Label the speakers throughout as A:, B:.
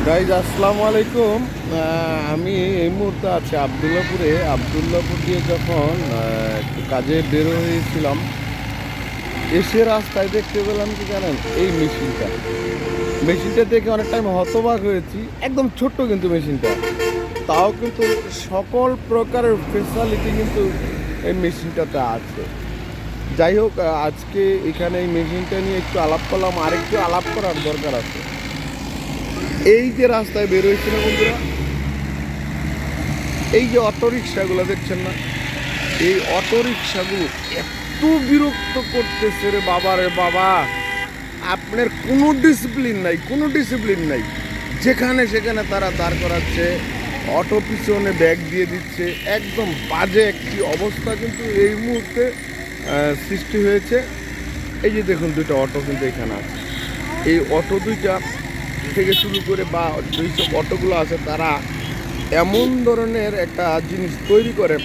A: Guys আসসালামু আলাইকুম। আমি এই মুহূর্তে আছি আবদুল্লাপুরে। আবদুল্লাপুর দিয়ে যখন একটু কাজে বের হয়েছিলাম, এসে রাস্তায় দেখতে পেলাম কি জানেন, এই মেশিনটা দেখে অনেক টাইম হতবাক হয়েছি। একদম ছোট্ট কিন্তু মেশিনটা, তাও কিন্তু সকল প্রকারের ফেসিলিটি কিন্তু এই মেশিনটাতে আছে। যাই হোক, আজকে এখানে এই মেশিনটা নিয়ে একটু আলাপ করলাম, আর একটু আলাপ করার দরকার আছে। এই যে রাস্তায় বের হয়েছে না বন্ধুরা, এই যে অটোরিকশাগুলো দেখছেন না, এই অটোরিকশাগুলো এত বিরক্ত করতেছে রে বাবা, রে বাবা। আপনার কোনো ডিসিপ্লিন নাই। যেখানে সেখানে তারা দাঁড় করাচ্ছে, অটো পিছনে ব্যাগ দিয়ে দিচ্ছে। একদম বাজে একটি অবস্থা কিন্তু এই মুহূর্তে সৃষ্টি হয়েছে। এই যে দেখুন, দুইটা অটো কিন্তু এখানে আছে। এই অটো দুইটা থেকে শুরু করে বা যেসব অটোগুলো আছে, তারা এমন ধরনের একটা জিনিস তৈরি করে,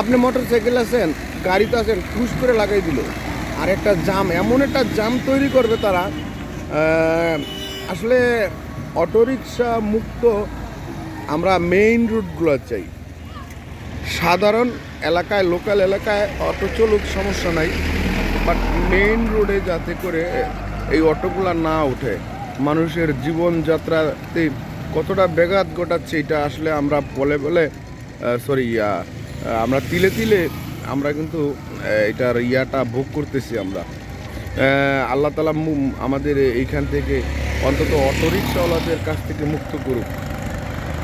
A: আপনি মোটর সাইকেল আছেন, গাড়িতে আছেন, খুশ করে লাগাই দিল। আর একটা জাম, এমন একটা জাম তৈরি করবে তারা। আসলে অটোরিকশা মুক্ত আমরা মেইন রুটগুলো চাই। সাধারণ এলাকায়, লোকাল এলাকায় অটো চলুক, সমস্যা নাই, বাট মেইন রোডে যাতে করে এই অটোগুলো না ওঠে। মানুষের জীবনযাত্রাতে কতটা ব্যাঘাত ঘটাচ্ছে, এটা আসলে আমরা বলে বলে আমরা তিলে তিলে আমরা কিন্তু এটার ইয়াটা ভোগ করতেছি আমরা। আল্লাহ তাআলা আমাদের এইখান থেকে অন্তত অটোরিকশাওয়ালাদের কাছ থেকে মুক্ত করুক।